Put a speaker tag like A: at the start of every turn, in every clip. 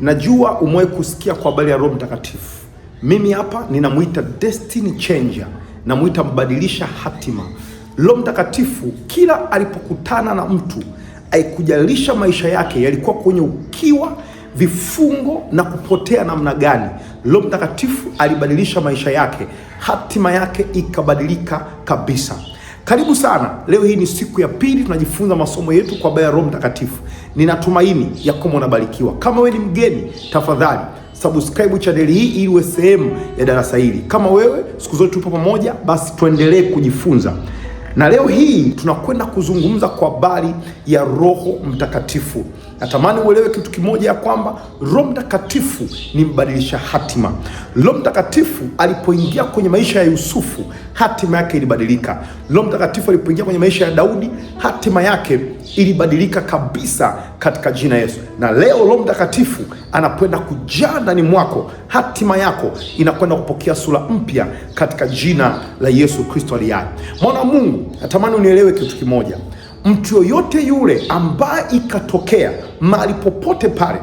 A: Najua umewahi kusikia kwa habari ya Roho Mtakatifu. Mimi hapa ninamuita destiny changer, namuita mbadilisha hatima. Roho Mtakatifu kila alipokutana na mtu, haikujalisha maisha yake yalikuwa kwenye ukiwa, vifungo na kupotea namna gani, Roho Mtakatifu alibadilisha maisha yake, hatima yake ikabadilika kabisa. Karibu sana. Leo hii ni siku ya pili tunajifunza masomo yetu kwa habari ya Roho Mtakatifu. Ninatumaini ya kwamba unabarikiwa. Kama wewe ni mgeni, tafadhali subscribe channel hii ili uwe sehemu ya darasa hili. Kama wewe siku zote tupo pamoja, basi tuendelee kujifunza. Na leo hii tunakwenda kuzungumza kwa habari ya Roho Mtakatifu. Natamani uelewe kitu kimoja, ya kwamba Roho Mtakatifu ni mbadilisha hatima. Roho Mtakatifu alipoingia kwenye maisha ya Yusufu, hatima yake ilibadilika. Roho Mtakatifu alipoingia kwenye maisha ya Daudi, hatima yake ilibadilika kabisa katika jina Yesu. Na leo Roho Mtakatifu anakwenda kujaa ndani mwako, hatima yako inakwenda kupokea sura mpya katika jina la Yesu Kristo aliye hai. Mwana wa Mungu, natamani unielewe kitu kimoja. Mtu yoyote yule ambaye ikatokea mahali popote pale,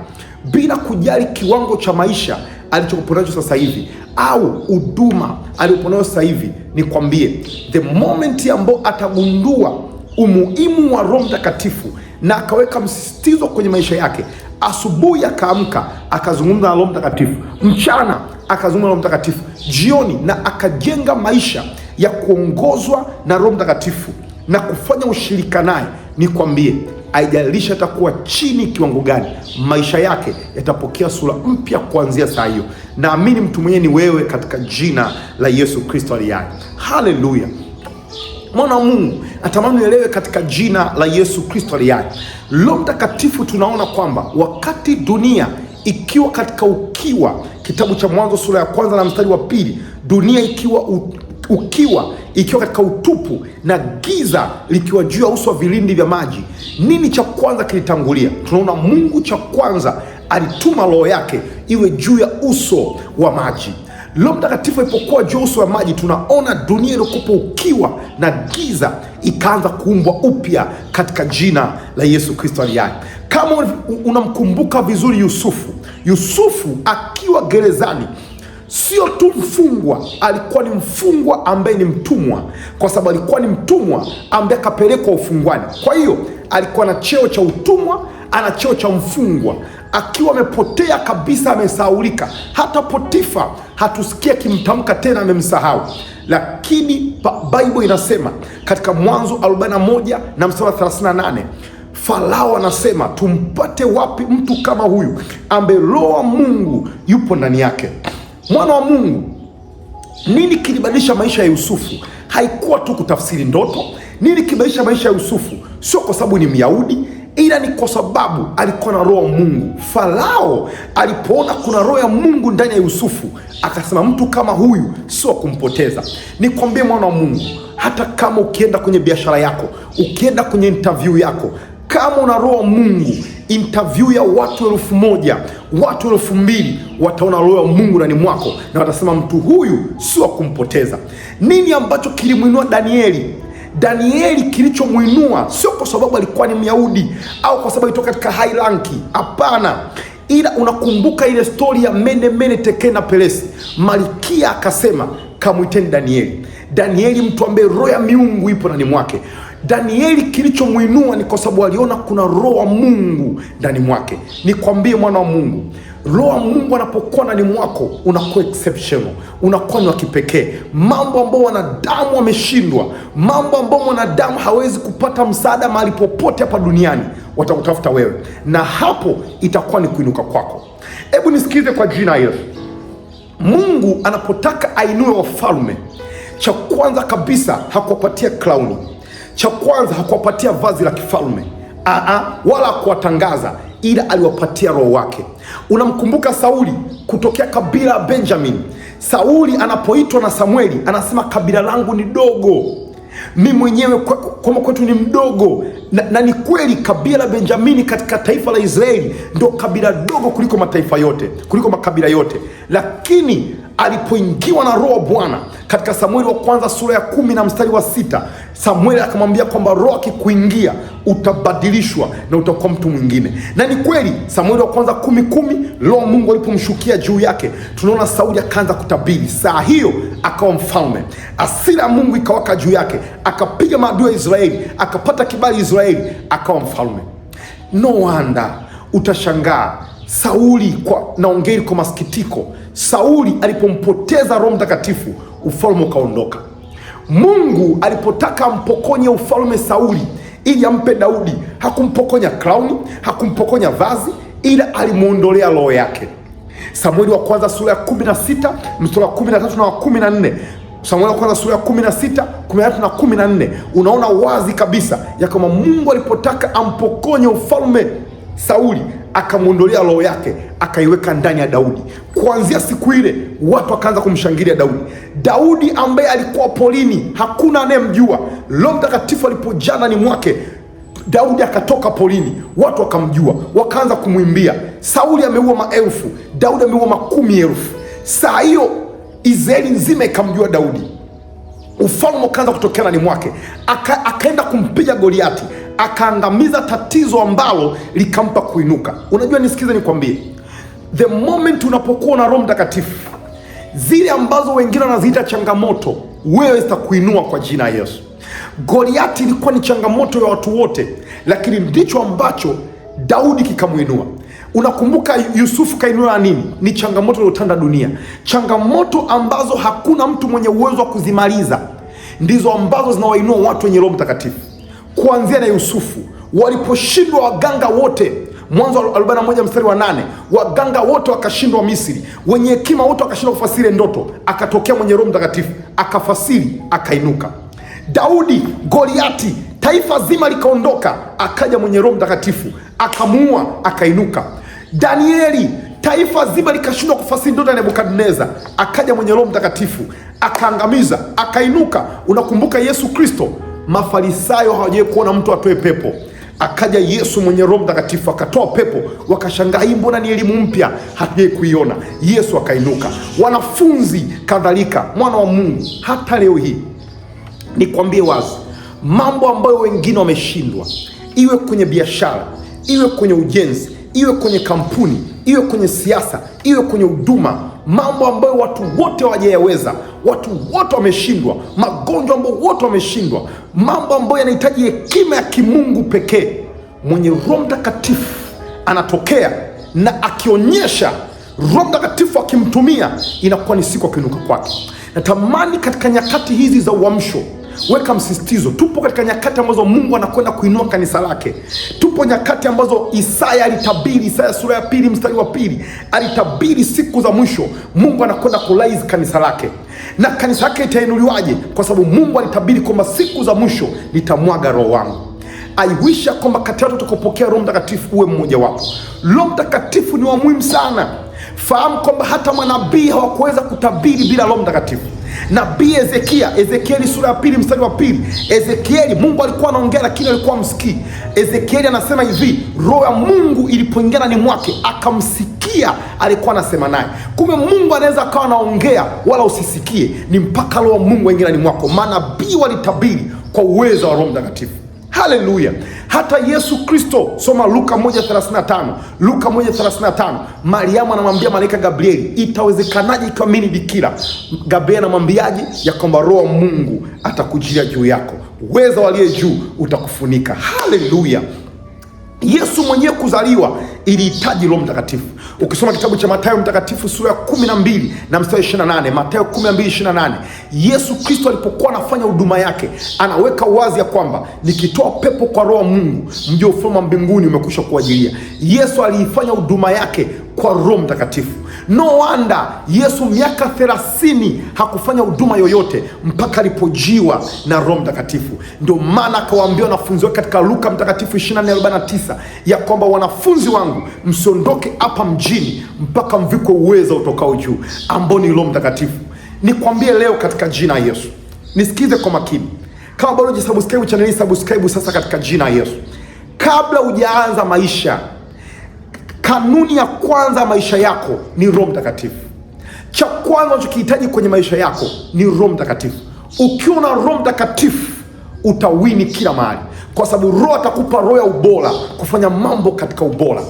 A: bila kujali kiwango cha maisha alichokuponacho sasa hivi au huduma aliyoponayo sasa hivi, nikwambie, the moment ambao atagundua umuhimu wa Roho Mtakatifu na akaweka msisitizo kwenye maisha yake, asubuhi akaamka akazungumza na Roho Mtakatifu, mchana akazungumza na Roho Mtakatifu, jioni na akajenga maisha ya kuongozwa na Roho Mtakatifu na kufanya ushirika naye, nikwambie, haijalishi atakuwa chini kiwango gani, maisha yake yatapokea sura mpya kuanzia saa hiyo. Naamini mtu mwenyewe ni wewe katika jina la Yesu Kristo aliye hai. Haleluya. Mwana wa Mungu, natamani uelewe katika jina la Yesu Kristo aliye hai. Roho Mtakatifu tunaona kwamba wakati dunia ikiwa katika ukiwa, kitabu cha Mwanzo sura ya 1 na mstari wa 2, dunia ikiwa katika utupu na giza likiwa juu ya uso wa vilindi vya maji, nini cha kwanza kilitangulia? Tunaona Mungu cha kwanza alituma Roho yake iwe juu ya uso wa maji. Roho Mtakatifu alipokuwa juu ya uso wa maji, tunaona dunia iliyokuwa ukiwa na giza ikaanza kuumbwa upya katika jina la Yesu Kristo aliye hai. Kama unamkumbuka vizuri Yusufu akiwa gerezani, sio tu mfungwa, alikuwa ni mfungwa ambaye ni mtumwa, kwa sababu alikuwa ni mtumwa ambaye akapelekwa ufungwani. Kwa hiyo alikuwa na cheo cha utumwa, ana cheo cha mfungwa, akiwa amepotea kabisa, amesahaulika. Hata Potifa hatusikia kimtamka tena, amemsahau. Lakini Bible inasema katika Mwanzo 41 na mstari 38, Farao anasema, tumpate wapi mtu kama huyu ambaye Roho wa Mungu yupo ndani yake? Mwana wa Mungu, nini kilibadilisha maisha ya Yusufu? Haikuwa tu kutafsiri ndoto. Nini kilibadilisha maisha ya Yusufu? Sio kwa sababu ni Myahudi, ila ni kwa sababu alikuwa na Roho wa Mungu. Farao alipoona kuna Roho ya Mungu ndani ya Yusufu, akasema mtu kama huyu sio kumpoteza. Nikwambie mwana wa Mungu, hata kama ukienda kwenye biashara yako, ukienda kwenye interview yako, kama una Roho wa Mungu, interview ya watu 1000, watu 2000 wataona Roho wa Mungu ndani mwako na watasema mtu huyu sio kumpoteza. Nini ambacho kilimuinua Danieli? Kilichomuinua sio kwa sababu alikuwa ni Myahudi au kwa sababu alitoka katika high rank, hapana. Ila unakumbuka ile story ya Mene Tekeli na Peresi. Malkia akasema, kamwiteni Danieli, mtu ambaye roho ya miungu ipo ndani mwake. Danieli kilichomuinua ni kwa sababu aliona kuna Roho wa Mungu ndani mwake. Nikwambie mwana wa Mungu, Roho wa Mungu anapokuwa ndani mwako, unakuwa exceptional, unakuwa ni wa kipekee. Mambo ambayo wanadamu wameshindwa, mambo ambayo mwanadamu hawezi kupata msaada mahali popote hapa duniani, watakutafuta wewe, na hapo itakuwa ni kuinuka kwako. Hebu nisikize kwa jina la Yesu. Mungu anapotaka ainue wafalme, cha kwanza kabisa hakuwapatia klauni, cha kwanza hakuwapatia vazi la kifalme, wala kuwatangaza, ila aliwapatia Roho wake. Unamkumbuka Sauli kutokea kabila la Benjamin. Sauli anapoitwa na Samueli anasema, kabila langu ni dogo, mimi mwenyewe kwa kwetu ni mdogo. Na ni kweli, kabila la Benjamini katika taifa la Israeli ndio kabila dogo kuliko mataifa yote, kuliko makabila yote. Lakini alipoingiwa na Roho wa Bwana katika Samueli wa kwanza sura ya 10 na mstari wa 6, Samueli akamwambia kwamba Roho akikuingia utabadilishwa na utakuwa mtu mwingine. Na ni kweli, Samueli wa kwanza 10:10, Roho Mungu alipomshukia juu yake, tunaona Sauli akaanza kutabiri. Saa hiyo akawa mfalme, hasira ya Mungu ikawaka juu yake, akapiga maadui wa Israeli, akapata kibali Israeli, akawa mfalme. No wonder utashangaa Sauli, naongea kwa masikitiko, Sauli alipompoteza Roho Mtakatifu, ufalme ukaondoka. Mungu alipotaka ampokonye ufalme Sauli ili ampe Daudi, hakumpokonya crown, hakumpokonya vazi, ila alimuondolea roho yake. Samueli wa kwanza sura ya 16 mstari wa 13 na wa 14. Samueli wa kwanza sura ya 16, 13 na 14, unaona wazi kabisa ya kama Mungu alipotaka ampokonye ufalme Sauli, akamuondolea roho yake, akaiweka ndani ya Daudi. Kuanzia siku ile watu wakaanza kumshangilia Daudi. Daudi ambaye alikuwa polini, hakuna anayemjua. Roho Mtakatifu alipojaa ndani mwake, Daudi akatoka polini, watu wakamjua, wakaanza kumwimbia. Sauli ameua maelfu, Daudi ameua makumi elfu. Saa hiyo Israeli nzima ikamjua Daudi, ufalme ukaanza kutokea ndani mwake. Akaenda kumpiga Goliati, akaangamiza tatizo ambalo likampa kuinuka. Unajua, nisikize nikwambie, the moment unapokuwa na Roho Mtakatifu, zile ambazo wengine wanaziita changamoto, wewe zitakuinua kwa jina la Yesu. Goliati ilikuwa ni changamoto ya watu wote, lakini ndicho ambacho Daudi kikamuinua. Unakumbuka Yusufu kainua nini? Ni changamoto iliyotanda dunia, changamoto ambazo hakuna mtu mwenye uwezo wa kuzimaliza, ndizo ambazo zinawainua watu wenye Roho Mtakatifu. Kuanzia na Yusufu, waliposhindwa waganga wote, Mwanzo 41 mstari wa 8, waganga wote wakashindwa Misri, wenye hekima wote wakashindwa kufasiri ndoto, akatokea mwenye Roho Mtakatifu akafasiri, akainuka. Daudi, Goliati, taifa zima likaondoka, akaja mwenye Roho Mtakatifu akamuua, akainuka. Danieli, taifa zima likashindwa kufasiri ndoto ya Nebukadneza, akaja mwenye Roho Mtakatifu akaangamiza, akainuka. Unakumbuka Yesu Kristo, Mafarisayo hawajawahi kuona mtu atoe pepo, akaja Yesu mwenye Roho Mtakatifu akatoa pepo, wakashangaa, hii mbona ni elimu mpya, hatujawahi kuiona. Yesu akainuka. Wanafunzi kadhalika, mwana wa Mungu. Hata leo hii nikwambie wazi, mambo ambayo wengine wameshindwa, iwe kwenye biashara, iwe kwenye ujenzi, iwe kwenye kampuni, iwe kwenye siasa, iwe kwenye huduma, mambo ambayo watu wote hawajayaweza, watu wote wameshindwa, magonjwa ambayo wote wameshindwa, mambo ambayo yanahitaji hekima ya kimungu pekee, mwenye Roho Mtakatifu anatokea na akionyesha, Roho Mtakatifu akimtumia, inakuwa ni siku akiinuka kwake. Natamani katika nyakati hizi za uamsho, weka msisitizo, tupo katika nyakati ambazo Mungu anakwenda kuinua kanisa lake. Tupo nyakati ambazo Isaya alitabiri, Isaya sura ya 2 mstari wa 2, alitabiri siku za mwisho Mungu anakwenda kulaizi kanisa lake. Na kanisa lake itainuliwaje? Kwa sababu Mungu alitabiri kwamba siku za mwisho nitamwaga roho wangu. I wish kwamba kati ya watu utakapokea Roho Mtakatifu uwe mmoja wapo. Roho Mtakatifu ni wa muhimu sana. Fahamu kwamba hata manabii hawakuweza kutabiri bila Roho Mtakatifu. Nabii Ezekieli sura ya 2 mstari wa 2, Ezekieli, Mungu alikuwa anaongea lakini alikuwa msikii. Ezekieli anasema hivi, Roho ya Mungu ilipoingia ndani mwake akamsikia alikuwa anasema naye. Kumbe Mungu anaweza akawa anaongea wala usisikie, ni mpaka Roho ya Mungu aingie ndani mwako. Manabii walitabiri kwa uwezo wa Roho Mtakatifu. Haleluya. Hata Yesu Kristo, soma Luka 1:35. Luka 1:35, Mariamu anamwambia malaika Gabrieli, itawezekanaje ikiwa mimi ni bikira? Gabrieli anamwambiaje? Ya kwamba Roho wa Mungu atakujilia juu yako, uwezo wa aliye juu utakufunika. Haleluya. Yesu mwenyewe kuzaliwa ilihitaji Roho Mtakatifu. Ukisoma kitabu cha Mathayo mtakatifu sura ya 12 na mstari 28, Mathayo 12:28, Yesu Kristo alipokuwa anafanya huduma yake, anaweka wazi ya kwamba nikitoa pepo kwa Roho wa Mungu, mji wa ufalme wa mbinguni umekwisha kuwajilia. Yesu aliifanya huduma yake kwa Roho Mtakatifu. No wonder Yesu miaka 30 hakufanya huduma yoyote mpaka alipojiwa na Roho Mtakatifu. Ndio maana akawaambia wanafunzi wake katika Luka mtakatifu 24:49 ya kwamba wanafunzi wangu, msiondoke hapa mjini mpaka mvikwe uwezo utokao juu, ambao ni Roho Mtakatifu. Nikwambie leo katika jina la Yesu, nisikize kwa makini. Kama bado hujasubscribe channel hii, subscribe sasa katika jina la Yesu. Kabla hujaanza maisha, kanuni ya kwanza maisha yako ni Roho Mtakatifu. Cha kwanza unachokihitaji kwenye maisha yako ni Roho Mtakatifu. Ukiwa na Roho Mtakatifu utawini kila mahali, kwa sababu Roho atakupa roho ya ubora, kufanya mambo katika ubora.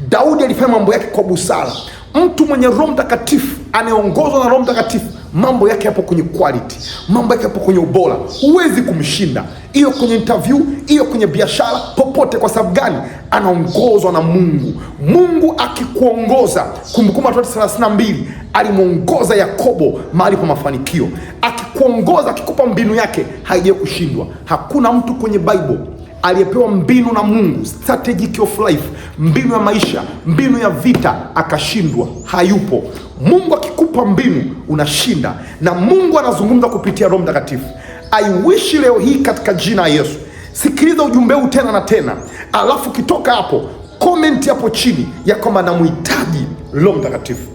A: Daudi alifanya mambo yake kwa busara. Mtu mwenye Roho Mtakatifu, anayeongozwa na Roho Mtakatifu, mambo yake yapo kwenye quality, mambo yake yapo kwenye ubora. Huwezi kumshinda, hiyo kwenye interview, hiyo kwenye biashara, popote. Kwa sababu gani? Anaongozwa na Mungu. Mungu akikuongoza, Kumbukumbu la Torati 32 alimuongoza Yakobo mahali pa mafanikio. Akikuongoza, akikupa mbinu yake, haijawahi kushindwa. Hakuna mtu kwenye Bible aliyepewa mbinu na Mungu, strategic of life, mbinu ya maisha, mbinu ya vita, akashindwa. Hayupo. Mungu akikupa mbinu unashinda, na Mungu anazungumza kupitia Roho Mtakatifu. I wish leo hii katika jina la Yesu, sikiliza ujumbe huu tena na tena, alafu kitoka hapo comment hapo chini ya kwamba namhitaji Roho Mtakatifu,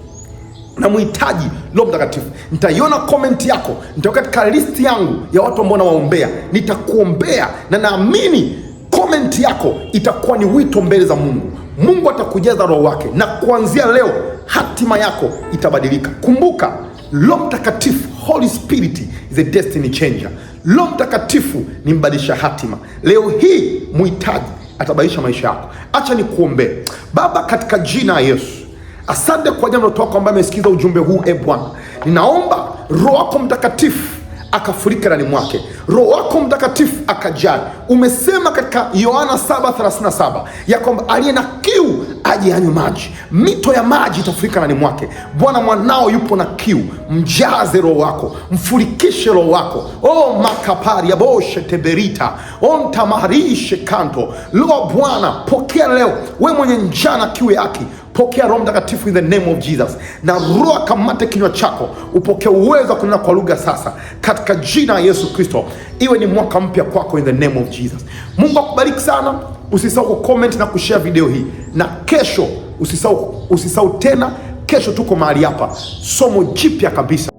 A: namhitaji Roho Mtakatifu. Nitaiona comment yako, nitaweka katika listi yangu ya watu ambao nawaombea, nitakuombea, na naamini comment yako itakuwa ni wito mbele za Mungu. Mungu atakujaza roho wake, na kuanzia leo hatima yako itabadilika. Kumbuka, Roho Mtakatifu, Holy Spirit is a destiny changer. Roho Mtakatifu ni mbadilisha hatima. Leo hii muhitaji, atabadilisha maisha yako. Acha nikuombee. Baba, katika jina la Yesu, asante kwa jambo la ambaye amesikiza ujumbe huu. Bwana, ninaomba Roho wako Mtakatifu akafurika ndani mwake, Roho wako Mtakatifu akajali. Umesema katika Yohana 7:37 ya kwamba aliye na kiu aje anywe maji, mito ya maji itafurika ndani mwake. Bwana, mwanao yupo na kiu, mjaze Roho wako, mfurikishe Roho wako. O makapari aboshe teberita ontamarishe kanto. Roho Bwana, pokea leo, we mwenye njaa na kiu yake, pokea Roho Mtakatifu in the name of Jesus, na Roho akamate kinywa chako, upokea uwezo wa kunena kwa lugha sasa katika jina la Yesu Kristo. Iwe ni mwaka mpya kwako in the name of Jesus. Mungu akubariki sana. Usisahau kucomment na kushare video hii, na kesho usisahau tena, kesho tuko mahali hapa, somo jipya kabisa.